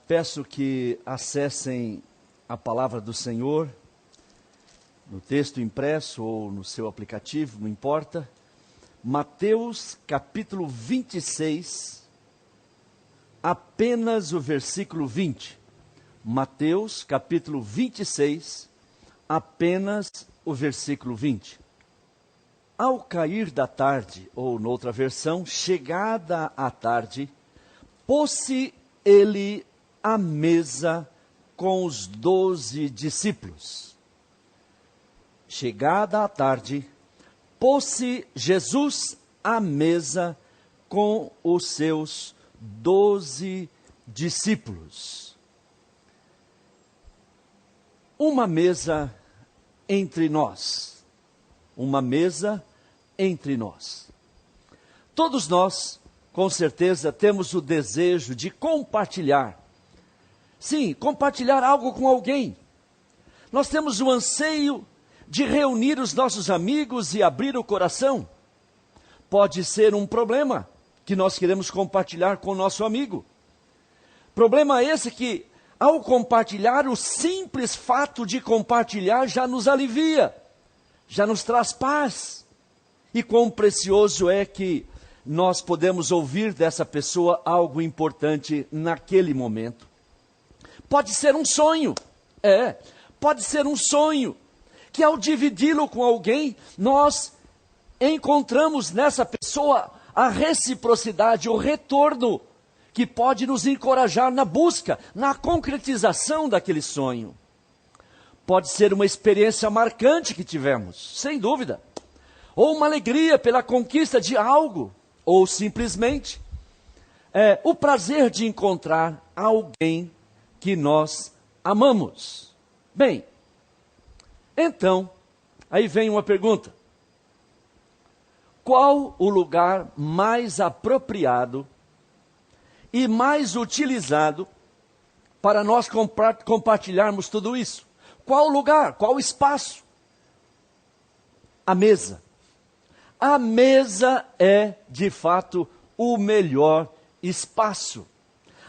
Peço que acessem a palavra do Senhor, no texto impresso ou no seu aplicativo, não importa. Mateus capítulo 26, apenas o versículo 20. Mateus capítulo 26, apenas o versículo 20. Ao cair da tarde, ou noutra versão, chegada a tarde, pôs-se ele à mesa com os 12 discípulos. Chegada a tarde, pôs-se Jesus à mesa com os seus 12 discípulos. Uma mesa entre nós. Uma mesa entre nós. Todos nós, com certeza, temos o desejo de compartilhar. Sim, compartilhar algo com alguém. Nós temos o anseio de reunir os nossos amigos e abrir o coração. Pode ser um problema que nós queremos compartilhar com o nosso amigo. Problema esse que, ao compartilhar, o simples fato de compartilhar já nos alivia, já nos traz paz. E quão precioso é que nós podemos ouvir dessa pessoa algo importante naquele momento. Pode ser um sonho, pode ser um sonho, que ao dividi-lo com alguém, nós encontramos nessa pessoa a reciprocidade, o retorno, que pode nos encorajar na busca, na concretização daquele sonho. Pode ser uma experiência marcante que tivemos, sem dúvida, ou uma alegria pela conquista de algo, ou simplesmente o prazer de encontrar alguém que nós amamos. Bem, então, aí vem uma pergunta. Qual o lugar mais apropriado e mais utilizado para nós compartilharmos tudo isso? Qual lugar? Qual espaço? A mesa. A mesa é, de fato, o melhor espaço.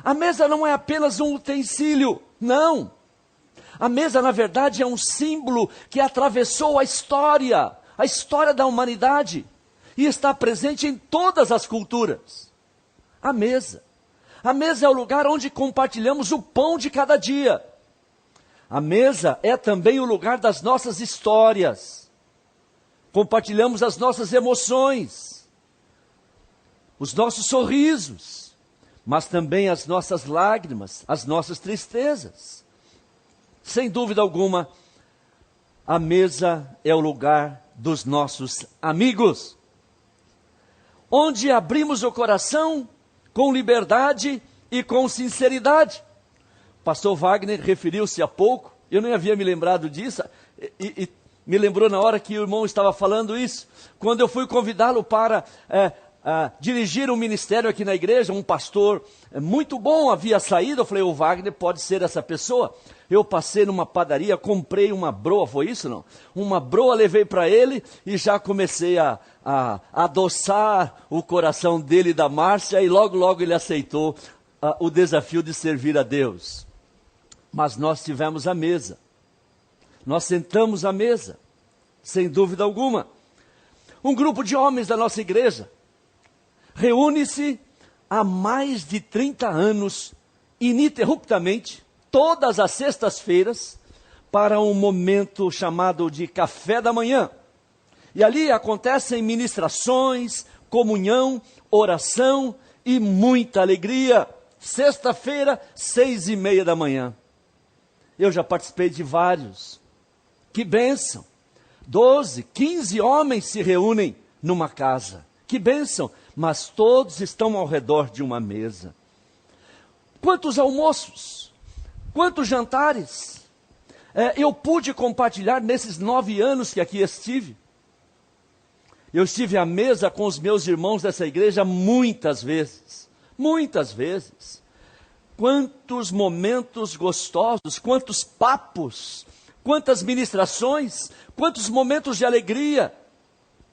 A mesa não é apenas um utensílio, não. A mesa, na verdade, é um símbolo que atravessou a história da humanidade, e está presente em todas as culturas. A mesa. A mesa é o lugar onde compartilhamos o pão de cada dia. A mesa é também o lugar das nossas histórias. Compartilhamos as nossas emoções, os nossos sorrisos, mas também as nossas lágrimas, as nossas tristezas. Sem dúvida alguma, a mesa é o lugar dos nossos amigos, onde abrimos o coração com liberdade e com sinceridade. O pastor Wagner referiu-se há pouco, eu nem havia me lembrado disso, e me lembrou na hora que o irmão estava falando isso, quando eu fui convidá-lo para dirigir um ministério aqui na igreja. Um pastor muito bom havia saído. Eu falei, o Wagner pode ser essa pessoa. Eu passei numa padaria, comprei uma broa, foi isso não? Uma broa, levei para ele e já comecei a adoçar o coração dele e da Márcia, e logo ele aceitou o desafio de servir a Deus. Mas nós tivemos a mesa, nós sentamos à mesa, sem dúvida alguma. Um grupo de homens da nossa igreja reúne-se há mais de 30 anos, ininterruptamente, todas as sextas-feiras, para um momento chamado de café da manhã. E ali acontecem ministrações, comunhão, oração e muita alegria. Sexta-feira, 6:30 da manhã. Eu já participei de vários. Que bênção! 12, 15 homens se reúnem numa casa. Que bênção! Mas todos estão ao redor de uma mesa. Quantos almoços, quantos jantares eu pude compartilhar nesses 9 anos que aqui estive. Eu estive à mesa com os meus irmãos dessa igreja muitas vezes. Muitas vezes. Quantos momentos gostosos, quantos papos, quantas ministrações, quantos momentos de alegria.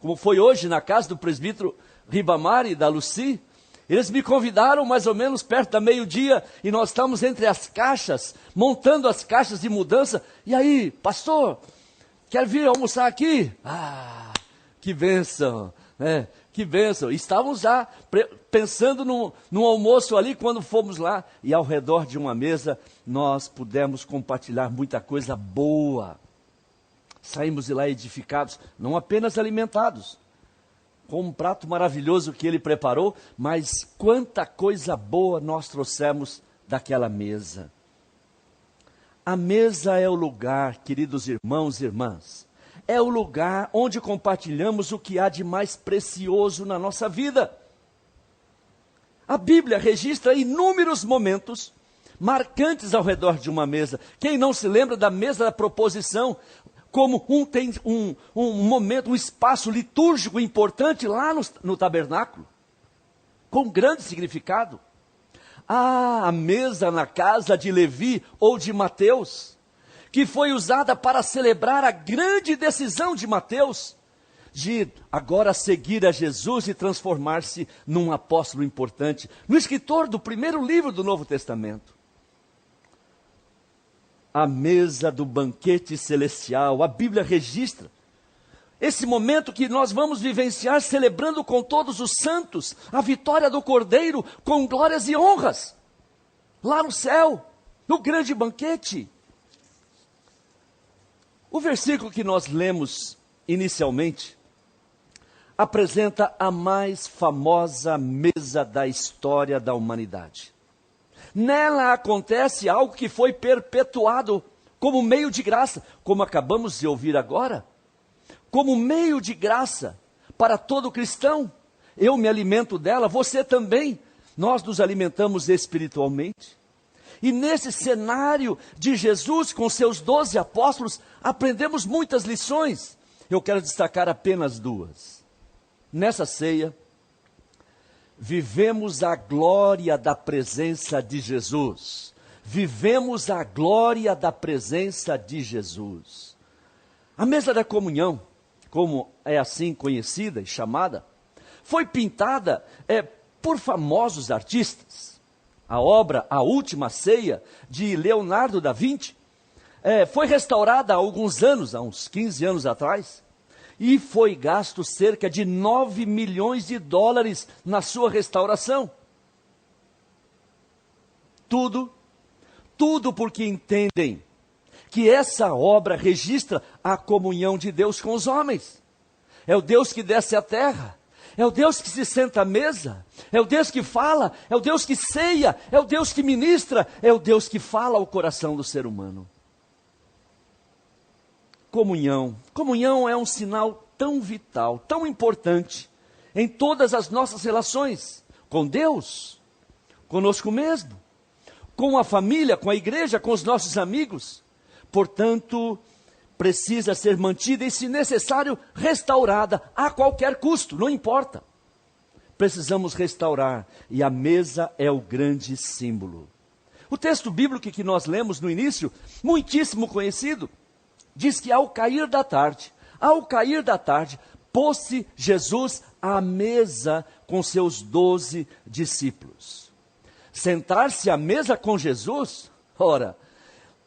Como foi hoje na casa do presbítero Ribamar e da Lucy. Eles me convidaram mais ou menos perto da meio-dia, e nós estamos entre as caixas, montando as caixas de mudança. E aí, pastor, quer vir almoçar aqui? Ah, que bênção, né? Que bênção. Estávamos já pensando no almoço ali quando fomos lá. E ao redor de uma mesa, nós pudemos compartilhar muita coisa boa. Saímos de lá edificados, não apenas alimentados, com um prato maravilhoso que ele preparou, mas quanta coisa boa nós trouxemos daquela mesa. A mesa é o lugar, queridos irmãos e irmãs, é o lugar onde compartilhamos o que há de mais precioso na nossa vida. A Bíblia registra inúmeros momentos marcantes ao redor de uma mesa. Quem não se lembra da mesa da proposição, como tem um momento, um espaço litúrgico importante lá no tabernáculo, com grande significado. A mesa na casa de Levi ou de Mateus, que foi usada para celebrar a grande decisão de Mateus, de agora seguir a Jesus e transformar-se num apóstolo importante, no escritor do primeiro livro do Novo Testamento. A mesa do banquete celestial, a Bíblia registra esse momento que nós vamos vivenciar celebrando com todos os santos a vitória do Cordeiro com glórias e honras, lá no céu, no grande banquete. O versículo que nós lemos inicialmente apresenta a mais famosa mesa da história da humanidade. Nela acontece algo que foi perpetuado como meio de graça, como acabamos de ouvir agora, como meio de graça para todo cristão. Eu me alimento dela, você também. Nós nos alimentamos espiritualmente. E nesse cenário de Jesus com seus 12 apóstolos, aprendemos muitas lições. Eu quero destacar apenas duas. Nessa ceia, vivemos a glória da presença de Jesus. Vivemos a glória da presença de Jesus. A mesa da comunhão, como é assim conhecida e chamada, foi pintada por famosos artistas. A obra A Última Ceia, de Leonardo da Vinci, foi restaurada há alguns anos, há uns 15 anos atrás, e foi gasto cerca de 9 milhões de dólares na sua restauração. Tudo porque entendem que essa obra registra a comunhão de Deus com os homens. É o Deus que desce à terra, é o Deus que se senta à mesa, é o Deus que fala, é o Deus que ceia, é o Deus que ministra, é o Deus que fala ao coração do ser humano. Comunhão é um sinal tão vital, tão importante em todas as nossas relações, com Deus, conosco mesmo, com a família, com a igreja, com os nossos amigos. Portanto, precisa ser mantida e, se necessário, restaurada a qualquer custo, não importa. Precisamos restaurar, e a mesa é o grande símbolo. O texto bíblico que nós lemos no início, muitíssimo conhecido, diz que ao cair da tarde, pôs-se Jesus à mesa com seus 12 discípulos. Sentar-se à mesa com Jesus, ora,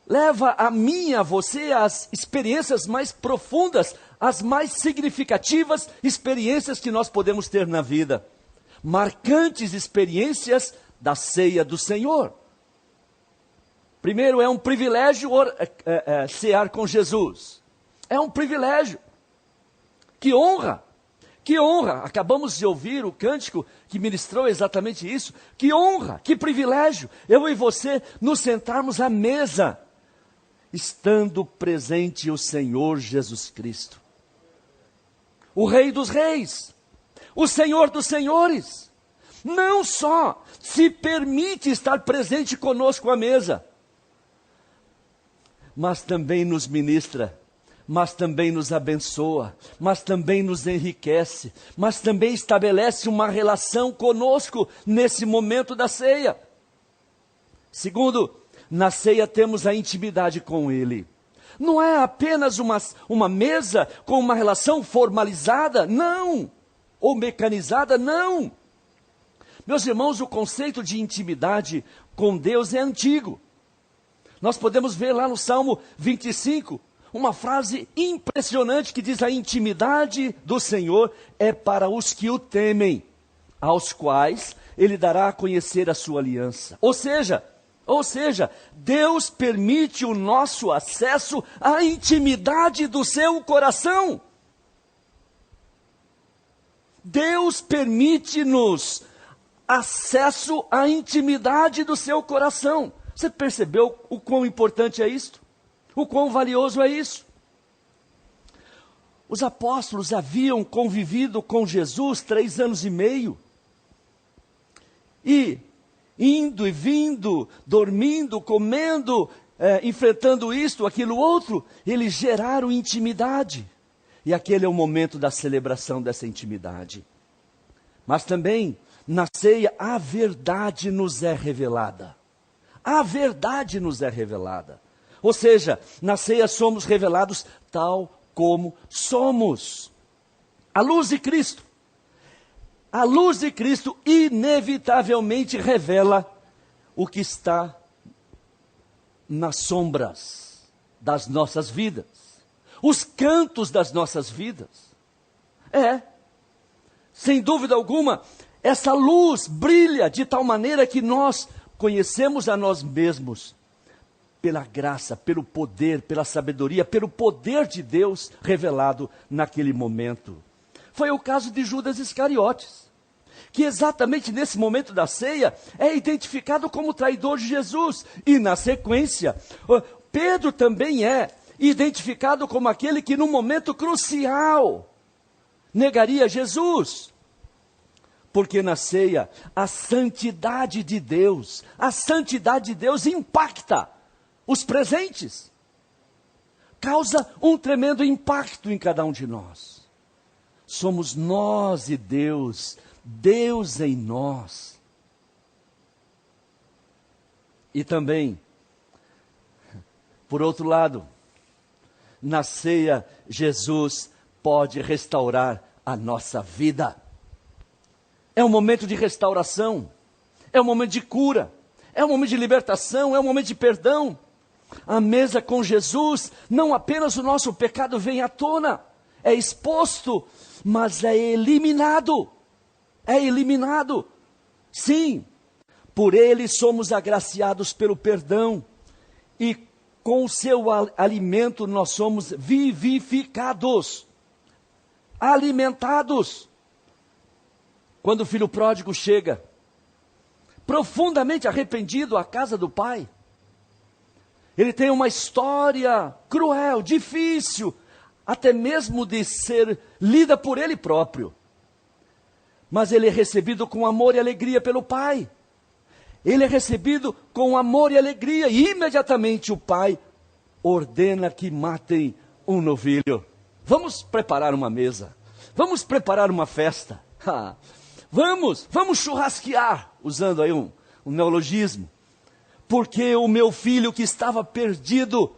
leva a mim e a você as experiências mais profundas, as mais significativas experiências que nós podemos ter na vida. Marcantes experiências da ceia do Senhor. Primeiro, é um privilégio cear com Jesus. É um privilégio. Que honra! Que honra! Acabamos de ouvir o cântico que ministrou exatamente isso. Que honra! Que privilégio! Eu e você nos sentarmos à mesa, estando presente o Senhor Jesus Cristo. O Rei dos Reis, o Senhor dos Senhores. Não só se permite estar presente conosco à mesa, mas também nos ministra, mas também nos abençoa, mas também nos enriquece, mas também estabelece uma relação conosco nesse momento da ceia. Segundo, na ceia temos a intimidade com Ele. Não é apenas uma mesa com uma relação formalizada, não, ou mecanizada, não. Meus irmãos, o conceito de intimidade com Deus é antigo. Nós podemos ver lá no Salmo 25, uma frase impressionante que diz: a intimidade do Senhor é para os que o temem, aos quais Ele dará a conhecer a sua aliança. Ou seja, Deus permite o nosso acesso à intimidade do seu coração. Deus permite-nos acesso à intimidade do seu coração. Você percebeu o quão importante é isto? O quão valioso é isso? Os apóstolos haviam convivido com Jesus 3 anos e meio. E indo e vindo, dormindo, comendo, enfrentando isto, aquilo, outro, eles geraram intimidade. E aquele é o momento da celebração dessa intimidade. Mas também, na ceia, a verdade nos é revelada. A verdade nos é revelada. Ou seja, na ceia somos revelados tal como somos. A luz de Cristo. A luz de Cristo inevitavelmente revela o que está nas sombras das nossas vidas. Os cantos das nossas vidas. Sem dúvida alguma, essa luz brilha de tal maneira que nós conhecemos a nós mesmos pela graça, pelo poder, pela sabedoria, pelo poder de Deus revelado naquele momento. Foi o caso de Judas Iscariotes, que exatamente nesse momento da ceia é identificado como traidor de Jesus. E na sequência, Pedro também é identificado como aquele que num momento crucial negaria Jesus. Porque na ceia, a santidade de Deus impacta os presentes. Causa um tremendo impacto em cada um de nós. Somos nós e Deus, Deus em nós. E também, por outro lado, na ceia, Jesus pode restaurar a nossa vida. É um momento de restauração, é um momento de cura, é um momento de libertação, é um momento de perdão. À mesa com Jesus, não apenas o nosso pecado vem à tona, é exposto, mas é eliminado. É eliminado. Sim, por Ele somos agraciados pelo perdão. E com o seu alimento nós somos vivificados, alimentados. Quando o filho pródigo chega, profundamente arrependido à casa do pai, ele tem uma história cruel, difícil, até mesmo de ser lida por ele próprio. Mas ele é recebido com amor e alegria pelo pai. Ele é recebido com amor e alegria, e imediatamente o pai ordena que matem um novilho. Vamos preparar uma mesa, vamos preparar uma festa. Vamos churrasquear, usando aí um neologismo, porque o meu filho que estava perdido,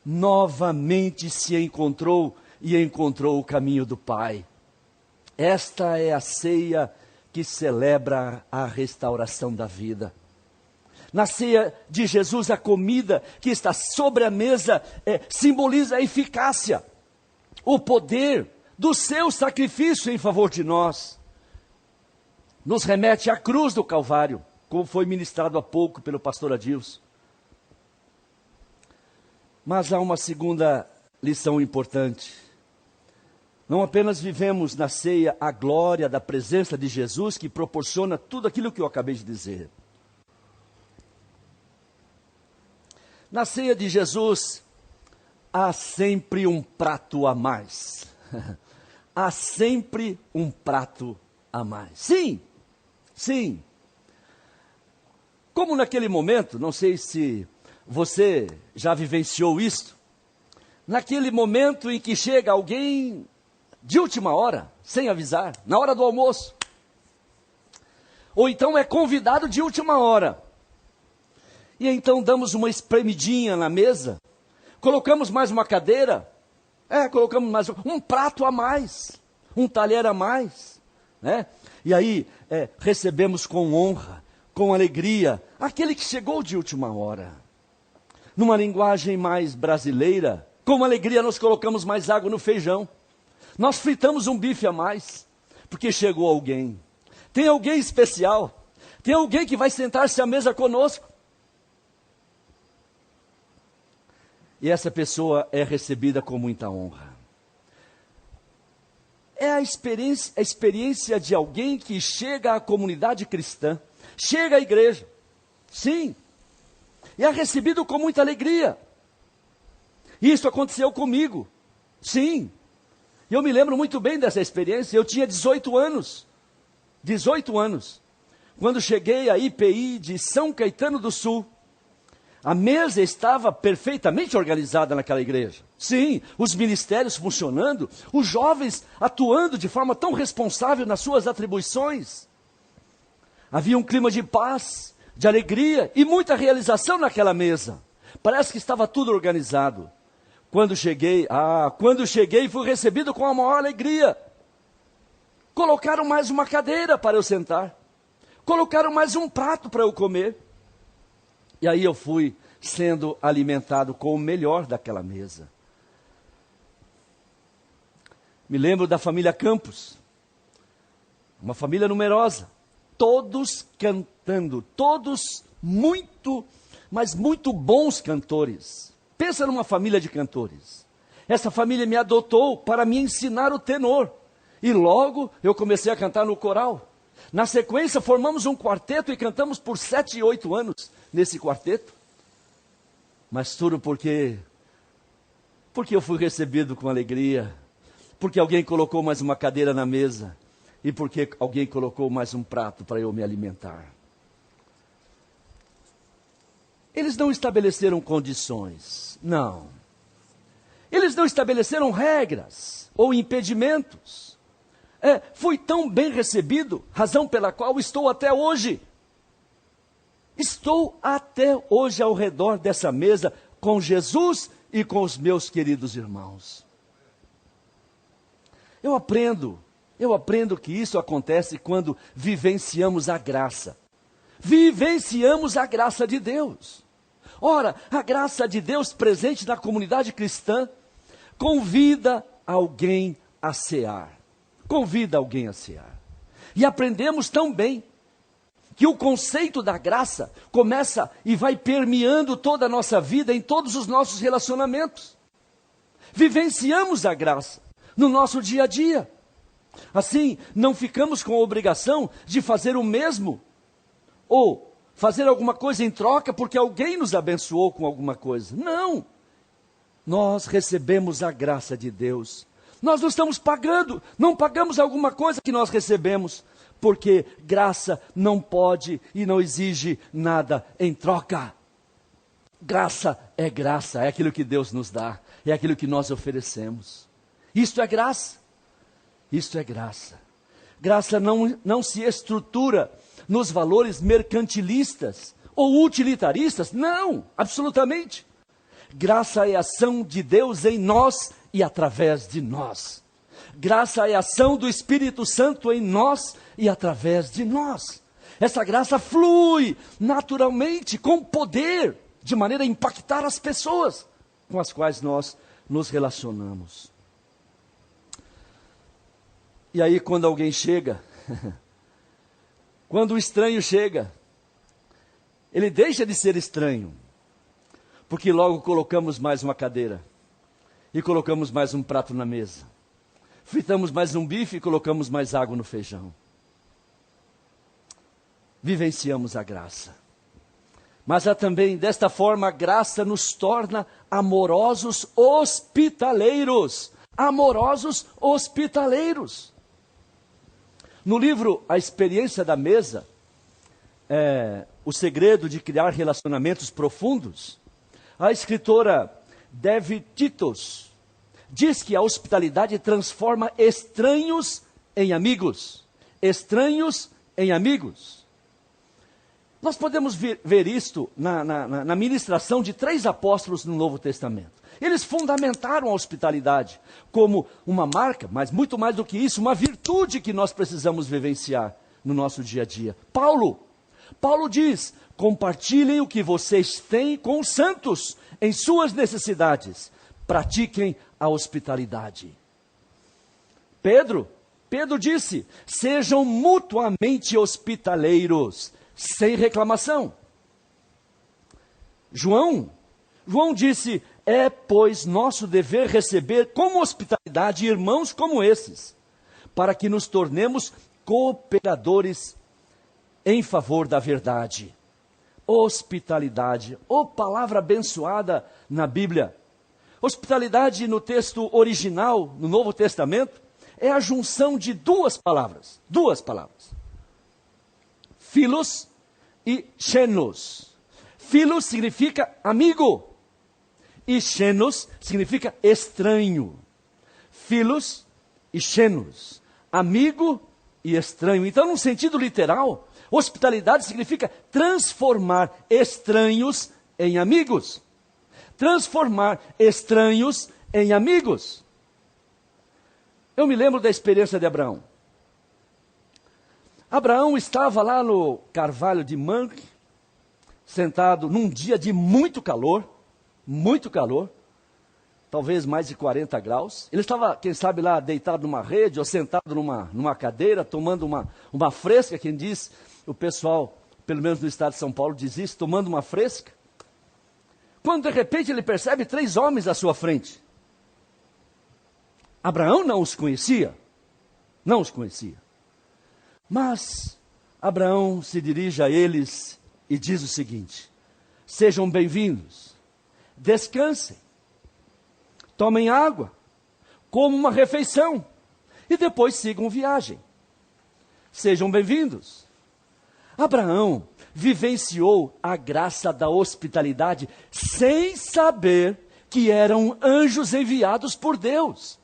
novamente se encontrou e encontrou o caminho do Pai. Esta é a ceia que celebra a restauração da vida. Na ceia de Jesus, a comida que está sobre a mesa simboliza a eficácia, o poder do seu sacrifício em favor de nós. Nos remete à cruz do Calvário, como foi ministrado há pouco pelo pastor Adilson. Mas há uma segunda lição importante. Não apenas vivemos na ceia a glória da presença de Jesus, que proporciona tudo aquilo que eu acabei de dizer. Na ceia de Jesus, há sempre um prato a mais. Há sempre um prato a mais. Sim. Como naquele momento, não sei se você já vivenciou isto, naquele momento em que chega alguém de última hora, sem avisar, na hora do almoço, ou então é convidado de última hora, e então damos uma espremidinha na mesa, colocamos mais uma cadeira, colocamos mais um prato a mais, um talher a mais. né? E aí recebemos com honra, com alegria, aquele que chegou de última hora. Numa linguagem mais brasileira, com alegria nós colocamos mais água no feijão. Nós fritamos um bife a mais, porque chegou alguém. Tem alguém especial, tem alguém que vai sentar-se à mesa conosco. E essa pessoa é recebida com muita honra. É a experiência de alguém que chega à comunidade cristã, chega à igreja, sim, e é recebido com muita alegria. Isso aconteceu comigo, sim. Eu me lembro muito bem dessa experiência. Eu tinha 18 anos, quando cheguei à IPI de São Caetano do Sul. A mesa estava perfeitamente organizada naquela igreja. Sim, os ministérios funcionando, os jovens atuando de forma tão responsável nas suas atribuições. Havia um clima de paz, de alegria e muita realização naquela mesa. Parece que estava tudo organizado. Quando cheguei, fui recebido com a maior alegria. Colocaram mais uma cadeira para eu sentar. Colocaram mais um prato para eu comer. E aí eu fui sendo alimentado com o melhor daquela mesa. Me lembro da família Campos, uma família numerosa, todos cantando, todos muito, mas muito bons cantores. Pensa numa família de cantores. Essa família me adotou para me ensinar o tenor. E logo eu comecei a cantar no coral. Na sequência, formamos um quarteto e cantamos por 7 e 8 anos nesse quarteto. Mas tudo porque eu fui recebido com alegria, porque alguém colocou mais uma cadeira na mesa e porque alguém colocou mais um prato para eu me alimentar. Eles não estabeleceram condições, não. Eles não estabeleceram regras ou impedimentos. Fui tão bem recebido, razão pela qual estou até hoje. Estou até hoje ao redor dessa mesa com Jesus e com os meus queridos irmãos. Eu aprendo que isso acontece quando vivenciamos a graça. Vivenciamos a graça de Deus. Ora, a graça de Deus presente na comunidade cristã convida alguém a cear. Convida alguém a cear. E aprendemos tão bem que o conceito da graça começa e vai permeando toda a nossa vida, em todos os nossos relacionamentos. Vivenciamos a graça no nosso dia a dia. Assim, não ficamos com a obrigação de fazer o mesmo, ou fazer alguma coisa em troca porque alguém nos abençoou com alguma coisa. Não! Nós recebemos a graça de Deus. Nós não estamos pagando, não pagamos alguma coisa que nós recebemos, porque graça não pode e não exige nada em troca. Graça, é aquilo que Deus nos dá, é aquilo que nós oferecemos. Isto é graça, isto é graça. Graça não se estrutura nos valores mercantilistas ou utilitaristas, não, absolutamente. Graça é a ação de Deus em nós e através de nós. Graça é a ação do Espírito Santo em nós e através de nós. Essa graça flui naturalmente, com poder, de maneira a impactar as pessoas com as quais nós nos relacionamos. E aí quando alguém chega, quando o estranho chega, ele deixa de ser estranho, porque logo colocamos mais uma cadeira. E colocamos mais um prato na mesa. Fritamos mais um bife e colocamos mais água no feijão. Vivenciamos a graça. Mas há também, desta forma, a graça nos torna amorosos hospitaleiros. Amorosos hospitaleiros. No livro A Experiência da Mesa, o segredo de criar relacionamentos profundos, a escritora Devi Titos diz que a hospitalidade transforma estranhos em amigos. Estranhos em amigos. Nós podemos ver isto na ministração de 3 apóstolos no Novo Testamento. Eles fundamentaram a hospitalidade como uma marca, mas muito mais do que isso, uma virtude que nós precisamos vivenciar no nosso dia a dia. Paulo diz: compartilhem o que vocês têm com os santos em suas necessidades. Pratiquem a hospitalidade. Pedro disse: sejam mutuamente hospitaleiros, sem reclamação. João disse: é, pois, nosso dever receber com hospitalidade irmãos como esses, para que nos tornemos cooperadores em favor da verdade. Hospitalidade, palavra abençoada na Bíblia. Hospitalidade no texto original, no Novo Testamento, é a junção de duas palavras. Philos e xenos. Philos significa amigo e xenos significa estranho. Philos e xenos, amigo e estranho. Então, num sentido literal, hospitalidade significa transformar estranhos em amigos. Transformar estranhos em amigos. Eu me lembro da experiência de Abraão. Abraão estava lá no Carvalho de Mamre, sentado num dia de muito calor, talvez mais de 40 graus. Ele estava, quem sabe, lá deitado numa rede ou sentado numa cadeira, tomando uma fresca. Quem diz, o pessoal, pelo menos no estado de São Paulo, diz isso, tomando uma fresca. Quando de repente ele percebe 3 homens à sua frente. Abraão não os conhecia. Mas Abraão se dirige a eles e diz o seguinte: sejam bem-vindos, descansem, tomem água, comam uma refeição e depois sigam viagem. Sejam bem-vindos. Abraão vivenciou a graça da hospitalidade sem saber que eram anjos enviados por Deus.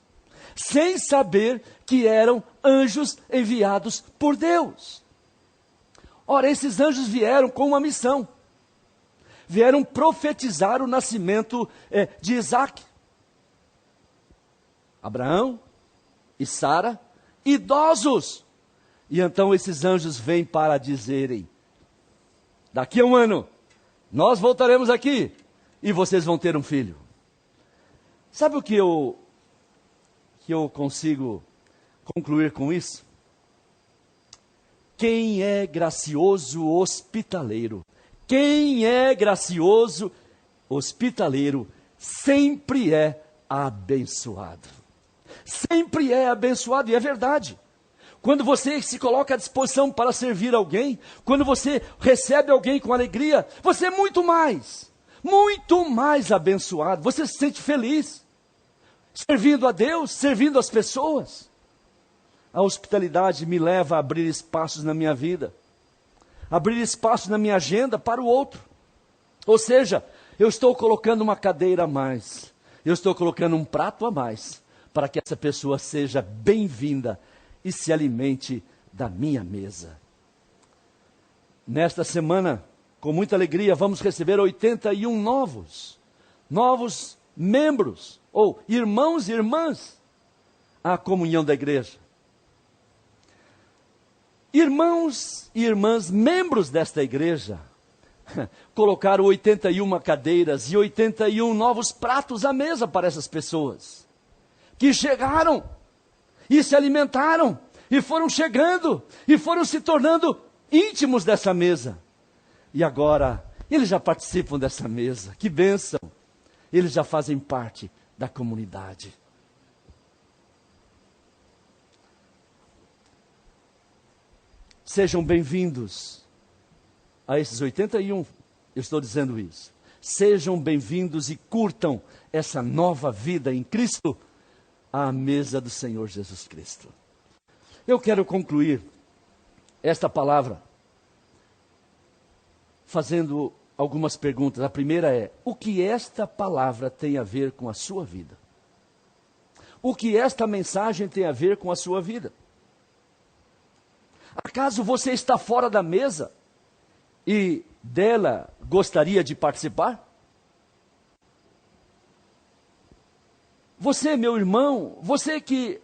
Ora, esses anjos vieram com uma missão. Vieram profetizar o nascimento de Isaac. Abraão e Sara, idosos. E então esses anjos vêm para dizerem: daqui a 1 ano, nós voltaremos aqui e vocês vão ter um filho. Sabe o que eu consigo concluir com isso? Quem é gracioso hospitaleiro, sempre é abençoado. Sempre é abençoado, e é verdade. Quando você se coloca à disposição para servir alguém, quando você recebe alguém com alegria, você é muito mais abençoado. Você se sente feliz, servindo a Deus, servindo as pessoas. A hospitalidade me leva a abrir espaços na minha vida, abrir espaços na minha agenda para o outro. Ou seja, eu estou colocando uma cadeira a mais, eu estou colocando um prato a mais, para que essa pessoa seja bem-vinda e se alimente da minha mesa. Nesta semana, com muita alegria, vamos receber 81 novos membros, ou irmãos e irmãs, à comunhão da igreja. Irmãos e irmãs, membros desta igreja, colocaram 81 cadeiras e 81 novos pratos à mesa para essas pessoas, que chegaram e se alimentaram, e foram chegando, e foram se tornando íntimos dessa mesa. E agora, eles já participam dessa mesa. Que bênção! Eles já fazem parte da comunidade. Sejam bem-vindos a esses 81, eu estou dizendo isso. Sejam bem-vindos e curtam essa nova vida em Cristo, à mesa do Senhor Jesus Cristo. Eu quero concluir esta palavra fazendo algumas perguntas. A primeira é: o que esta palavra tem a ver com a sua vida? O que esta mensagem tem a ver com a sua vida? Acaso você está fora da mesa e dela gostaria de participar? Você, meu irmão, você que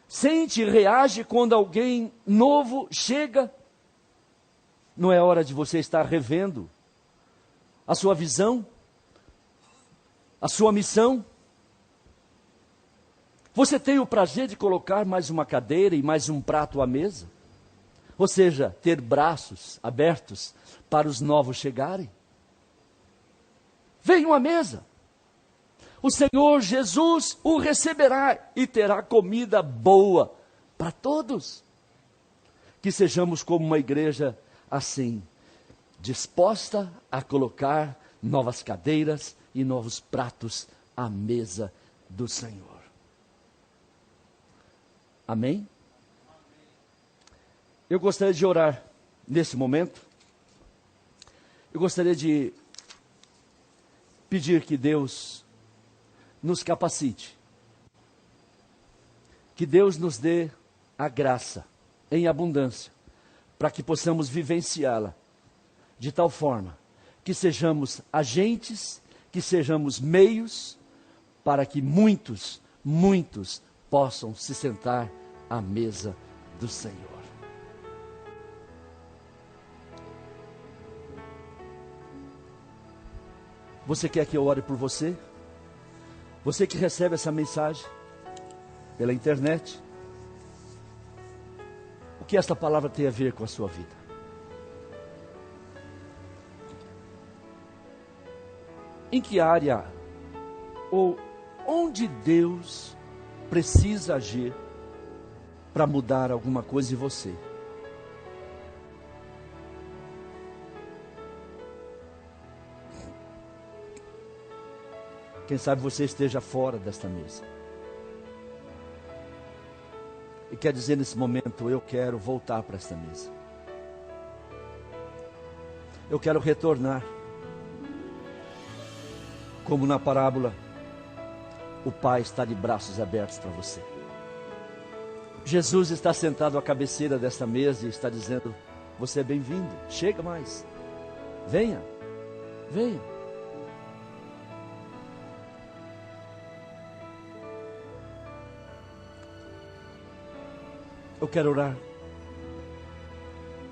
sente e reage quando alguém novo chega, não é hora de você estar revendo a sua visão, a sua missão? Você tem o prazer de colocar mais uma cadeira e mais um prato à mesa? Ou seja, ter braços abertos para os novos chegarem? Venham à mesa. O Senhor Jesus o receberá e terá comida boa para todos. Que sejamos como uma igreja assim, disposta a colocar novas cadeiras e novos pratos à mesa do Senhor. Amém? Eu gostaria de orar nesse momento. Eu gostaria de pedir que Deus nos capacite. Que Deus nos dê a graça em abundância, para que possamos vivenciá-la de tal forma que sejamos agentes, que sejamos meios, para que muitos possam se sentar à mesa do Senhor. Você quer que eu ore por você? Você que recebe essa mensagem pela internet, o que esta palavra tem a ver com a sua vida? Em que área ou onde Deus precisa agir para mudar alguma coisa em você? Quem sabe você esteja fora desta mesa e quer dizer nesse momento: eu quero voltar para esta mesa, eu quero retornar. Como na parábola, o Pai está de braços abertos para você. Jesus está sentado à cabeceira desta mesa e está dizendo: você é bem-vindo, chega mais, venha, venha. Eu quero orar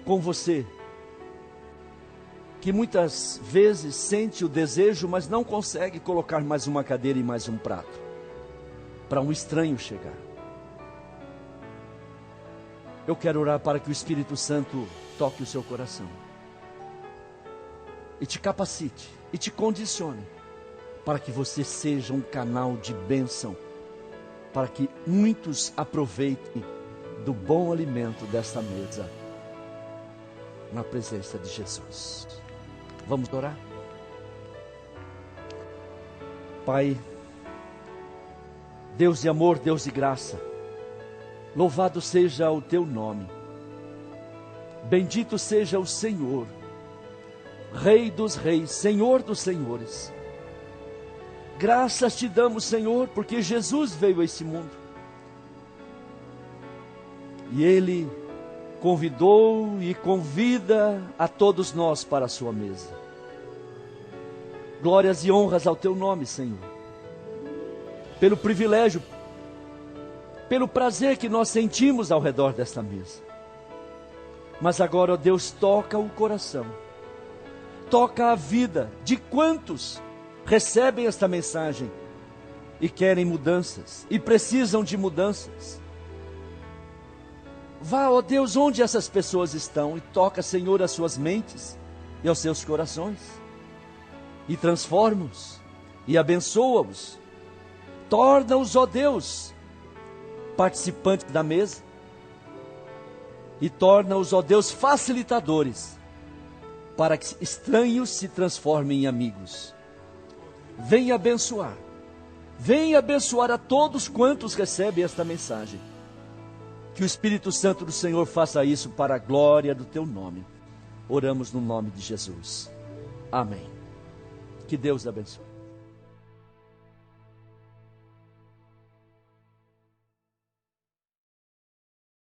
com você, que muitas vezes sente o desejo, mas não consegue colocar mais uma cadeira e mais um prato para um estranho chegar. Eu quero orar para que o Espírito Santo toque o seu coração e te capacite e te condicione para que você seja um canal de bênção, para que muitos aproveitem do bom alimento desta mesa, na presença de Jesus. Vamos orar? Pai, Deus de amor, Deus de graça, louvado seja o teu nome, bendito seja o Senhor, Rei dos reis, Senhor dos senhores. Graças te damos, Senhor, porque Jesus veio a esse mundo e Ele convidou e convida a todos nós para a sua mesa. Glórias e honras ao teu nome, Senhor, pelo privilégio, pelo prazer que nós sentimos ao redor desta mesa. Mas agora, ó Deus, toca o coração, toca a vida de quantos recebem esta mensagem e querem mudanças, e precisam de mudanças. Vá, ó Deus, onde essas pessoas estão e toca, Senhor, as suas mentes e aos seus corações, e transforma-os e abençoa-os, torna-os, ó Deus, participantes da mesa, e torna-os, ó Deus, facilitadores, para que estranhos se transformem em amigos. Venha abençoar a todos quantos recebem esta mensagem. Que o Espírito Santo do Senhor faça isso para a glória do teu nome. Oramos no nome de Jesus. Amém. Que Deus abençoe.